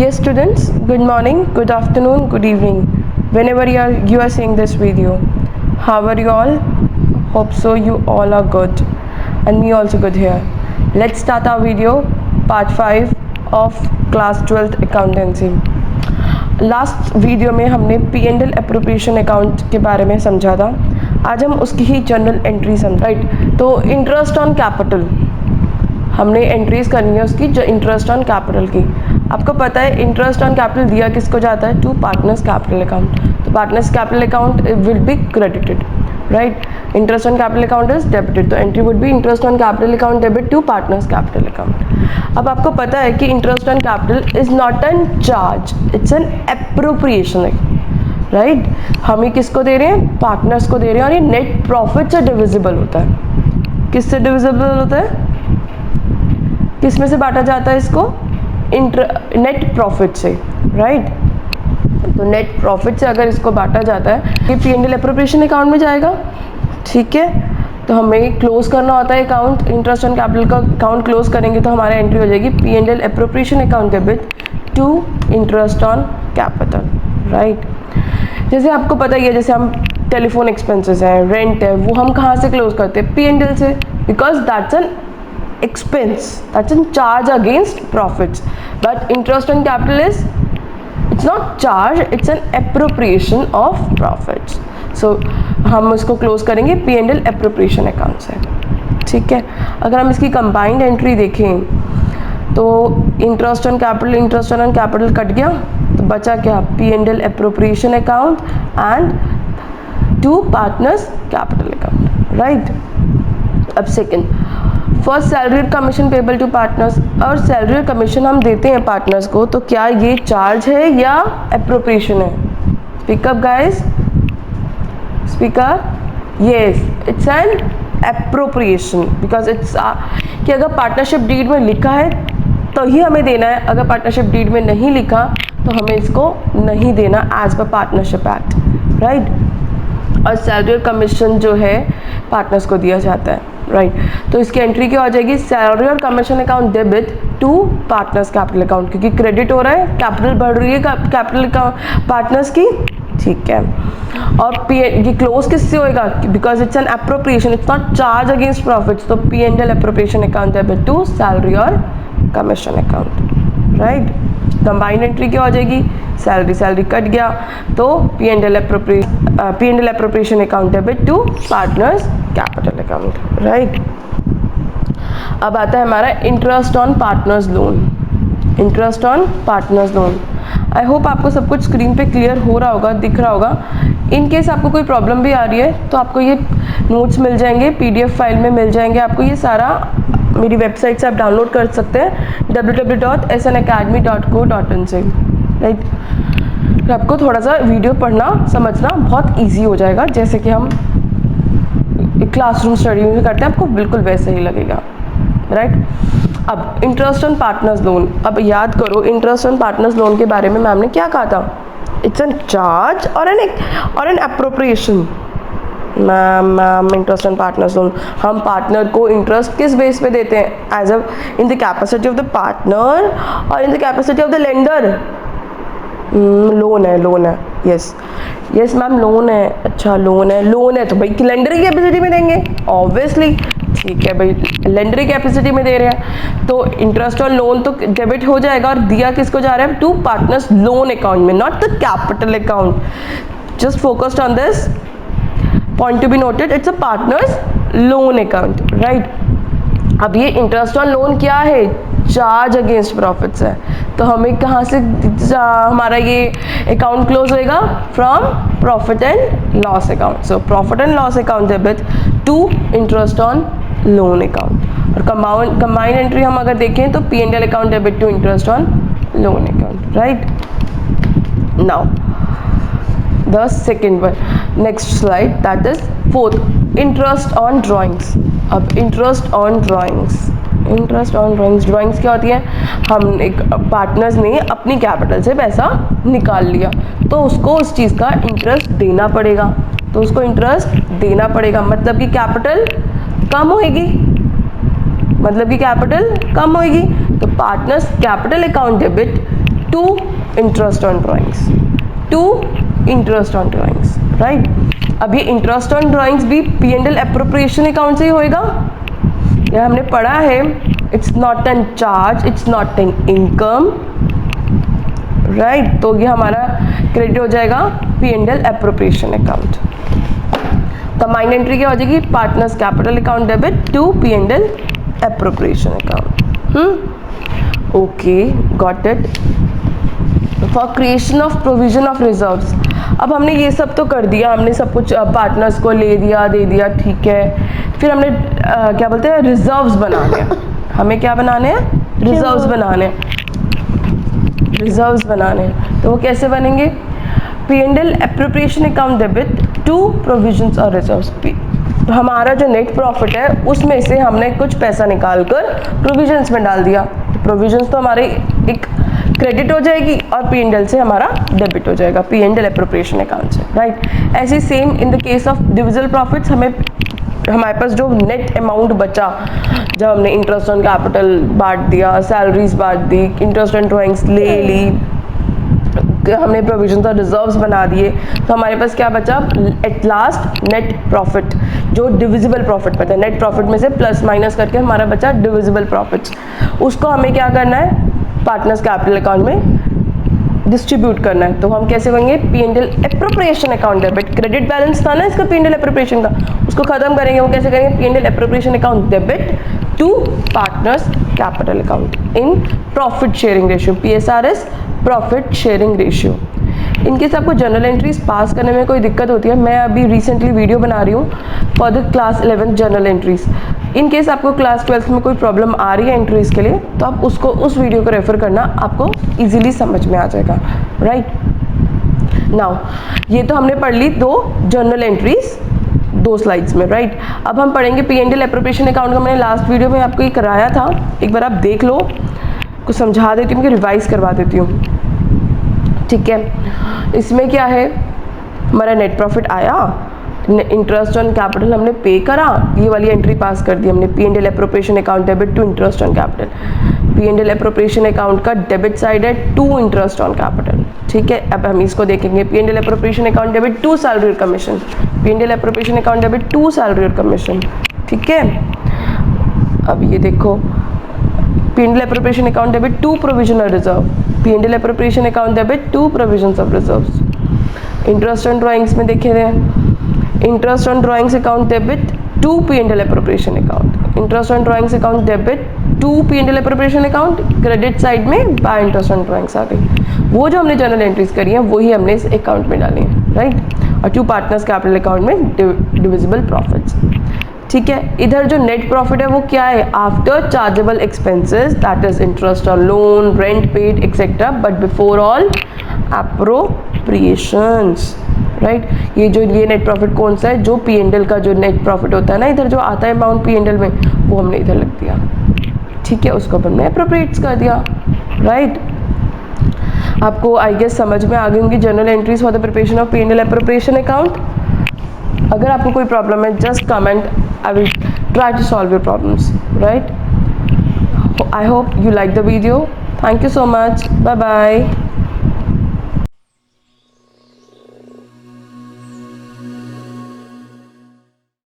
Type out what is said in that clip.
Yes, students, good morning, good afternoon, good evening, whenever you are seeing this video. How are you all? Hope so you all are good and me also good here. Let's start our video, part 5 of class 12th accountancy. Last video में हमने P&L appropriation account के बारे में समझा था. आज हम उसकी ही जनरल एंट्री समझ राइट. तो इंटरेस्ट ऑन कैपिटल हमने एंट्रीज करनी है उसकी, जो इंटरेस्ट ऑन कैपिटल की. आपको पता है इंटरेस्ट ऑन कैपिटल दिया किसको जाता है? To partners capital account. तो partners capital account will be credited, right. Interest on capital account is debited, तो entry would be interest on capital account debit to partners capital account. अब आपको पता है कि interest on capital is not an charge, it's an appropriation, right. हम ये किसको दे रहे हैं? पार्टनर्स को दे रहे हैं. और ये नेट प्रॉफिट से डिविजिबल होता है. किससे डिविजिबल होता है? किस में से बांटा जाता है इसको? नेट प्रॉफिट से, राइट. तो नेट प्रॉफिट से अगर इसको बांटा जाता है, ये P&L एप्रोप्रिएशन अकाउंट में जाएगा, ठीक है. तो हमें क्लोज करना होता है अकाउंट. इंटरेस्ट ऑन कैपिटल का अकाउंट क्लोज करेंगे तो हमारा एंट्री हो जाएगी P&L appropriation account debit to interest on capital, right. जैसे आपको पता ही है, जैसे हम टेलीफोन एक्सपेंसेस हैं, रेंट है, वो हम कहाँ से क्लोज करते हैं? P&L से, because that's an expense, that's a charge against profits. But interest on capital is, it's not charge, it's an appropriation of profits. So हम उसको क्लोज करेंगे P&L appropriation account से, ठीक है. अगर हम इसकी combined entry देखें तो interest on capital कट गया, तो बचा क्या? P&L appropriation account and two partners capital account, right. अब सेकेंड, फर्स्ट सैलरी और कमीशन पेबल टू पार्टनर्स. और सैलरी और कमीशन हम देते हैं पार्टनर्स को, तो क्या ये चार्ज है या एप्रोप्रिएशन है? Speak up guys, speaker. Yes, it's an appropriation, because it's कि अगर पार्टनरशिप डीड में लिखा है तो ही हमें देना है. अगर पार्टनरशिप डीड में नहीं लिखा तो हमें इसको नहीं देना as per partnership act, right. और सैलरी और कमीशन जो है पार्टनर्स को दिया जाता है, राइट. तो इसकी एंट्री क्या हो जाएगी? सैलरी और commission account debit to partners capital account, क्योंकि क्रेडिट हो रहा है, कैपिटल बढ़ रही है कैपिटल पार्टनर्स की, ठीक है. और ये क्लोज किससे होएगा? Because it's an appropriation, it's not charge against profits. तो P&L appropriation account debit to salary और commission account, right. Combined entry क्या हो जाएगी? सैलरी कट गया, तो P&L appropriation account debit to partners capital account, right. अब आता है हमारा interest on partners loan. Interest on partners loan, I hope आपको सब कुछ स्क्रीन पे क्लियर हो रहा होगा, दिख रहा होगा. इन केस आपको कोई प्रॉब्लम भी आ रही है तो आपको ये नोट्स मिल जाएंगे, PDF फाइल में मिल जाएंगे आपको. ये सारा मेरी वेबसाइट से आप डाउनलोड कर सकते हैं, www.snacademy.co.in से, राइट. तो आपको थोड़ा सा वीडियो पढ़ना समझना बहुत इजी हो जाएगा, जैसे कि हम क्लासरूम स्टडी में करते हैं, आपको बिल्कुल वैसे ही लगेगा, राइट. अब इंटरेस्ट ऑन पार्टनर्स लोन. अब याद करो इंटरेस्ट ऑन पार्टनर्स लोन के बारे में मैम ने क्या कहा था? इट्स एन चार्ज और an appropriation. Ma'am interest on partners loan, हम पार्टनर को इंटरेस्ट किस बेस पे देते हैं? As a in the capacity of the partner और in the capacity of the lender. Loan है. यस मैम, लोन है. अच्छा, लोन है तो भाई लेंडर की कैपेसिटी में देंगे ऑब्वियसली, ठीक है भाई, लेंडर की कैपेसिटी में दे रहे हैं तो इंटरेस्ट ऑन लोन तो डेबिट हो जाएगा. और दिया किसको जा रहा है? टू पार्टनर्स लोन अकाउंट में, not the capital account. Just focused on this point to be noted, it's a partners loan account, right. अब ये इंटरेस्ट ऑन लोन क्या है? चार्ज अगेंस्ट प्रॉफिट्स है. तो हमें कहाँ से हमारा ये अकाउंट क्लोज होएगा? From profit and loss account. So profit and loss account debit to interest on loan account. और कंबाइंड एंट्री हम अगर देखें तो P&L account debit to interest on loan account, right. Now the second one, next slide, that is fourth, interest on drawings. अब interest on drawings क्या होती है? हम एक पार्टनर्स ने अपनी कैपिटल से पैसा निकाल लिया तो उसको उस चीज़ का इंटरेस्ट देना पड़ेगा. मतलब कि कैपिटल कम होएगी, तो partners capital account debit to interest on drawings, to interest on drawings, right. अब ये इंटरेस्ट ऑन ड्राइंग्स भी P and L appropriation account से ही होएगा। यह हमने पढ़ा है, it's not an charge, it's not an income, right. तो ये हमारा क्रेडिट हो जाएगा P and L appropriation account. तो माइंड एंट्री क्या हो जाएगी, partners capital account debit to P and L appropriation account. Okay, got it. For creation of provision of reserves, अब हमने ये सब तो कर दिया, हमने सब कुछ पार्टनर्स को ले दिया, दे दिया, ठीक है। फिर हमने क्या बोलते हैं, रिजर्व्स बनाने हैं। हमें क्या बनाने हैं, रिजर्व्स बनाने हैं, रिजर्व्स बनाने हैं। तो वो कैसे बनेंगे, P and L appropriation account debit to provisions और रिजर्व्स। हमारा जो नेट प्रॉफिट है उसमें से हमने कुछ पैसा निकाल कर प्रोविजंस में डाल दिया। प्रोविजंस तो हमारे एक क्रेडिट हो जाएगी और पी एंड एल से हमारा डेबिट हो जाएगा, P and L appropriation account से, राइट। ऐसे same in the case of divisible profits, हमारे पास जो नेट अमाउंट बचा, जब हमने इंटरेस्ट ऑन कैपिटल बांट दिया, सैलरीज बांट दी, इंटरेस्ट ऑन ड्राइंग्स ले ली, हमने प्रोविजन और रिजर्व्स बना दिए, तो हमारे पास क्या बचा एट लास्ट, नेट प्रॉफिट, जो डिविजिबल प्रॉफिट बचा। नेट प्रॉफिट में से प्लस माइनस करके हमारा बचा डिविजिबल प्रॉफिट्स। उसको हमें क्या करना है, पार्टनर्स कैपिटल अकाउंट में डिस्ट्रीब्यूट करना है। तो हम कैसे करेंगे, P and L appropriation account debit, credit balance था ना इसका पी एंड एल एप्रोप्रिएशन का, उसको खत्म करेंगे। वो कैसे करेंगे, P and L appropriation account debit to partners capital account in profit sharing ratio, PSRS, profit sharing ratio. In case आपको जर्नल एंट्रीज पास करने में कोई दिक्कत होती है, मैं अभी रिसेंटली वीडियो बना रही हूँ for the class 11 journal entries. In case आपको क्लास 12 में कोई प्रॉब्लम आ रही है एंट्रीज के लिए, तो आप उसको उस वीडियो को रेफर करना, आपको इजीली समझ में आ जाएगा, राइट। नाउ ये तो हमने पढ़ ली दो जर्नल एंट्रीज 2 स्लाइड्स में, राइट। अब हम पढ़ेंगे P and L appropriation account का। मैंने लास्ट वीडियो में आपको ये कराया था, एक बार आप देख लो, कुछ समझा देती हूँ, रिवाइज करवा देती हूँ, ठीक है। इसमें क्या है, हमारा नेट प्रॉफिट आया, इंटरेस्ट ऑन कैपिटल हमने पे करा, ये वाली एंट्री पास कर दी हमने, P and L appropriation account debit to interest on capital. P and L appropriation account का डेबिट साइड है टू इंटरेस्ट ऑन कैपिटल, ठीक है। अब हम इसको देखेंगे, P and L appropriation account debit to salary और commission, P and L appropriation account debit to salary और कमीशन, ठीक है। अब ये देखो, P and L appropriation account debit to provision और reserve, P and L appropriation account debit to provisions of reserves. Interest on drawings में देखे थे, interest on drawings account debit to P and L appropriation account, interest on drawings account debit to P and L appropriation account, credit side में by interest on drawings आ गई। वो जो हमने journal entries करी हैं वही हमने इस अकाउंट में डाली हैं, राइट। और टू पार्टनर्स कैपिटल अकाउंट में डिविजिबल प्रॉफिट्स, ठीक है। इधर जो नेट प्रॉफिट है वो क्या है, after chargeable expenses, that is interest on loan, rent paid etcetera, but before all appropriations, right. ये नेट प्रॉफिट कौन सा है, जो पी एंड एल का जो नेट प्रॉफिट होता है ना, इधर जो आता है अमाउंट पी एंड एल में, वो हमने इधर लग दिया, ठीक है। उसको हमने एप्रोप्रिएट्स कर दिया, राइट। आपको आई गेस समझ में आ गई होंगी journal entries for the preparation of P and L appropriation account. अगर आपको कोई प्रॉब्लम है, just comment, I will try to solve your problems, right? I hope you like the video. Thank you so much. Bye bye.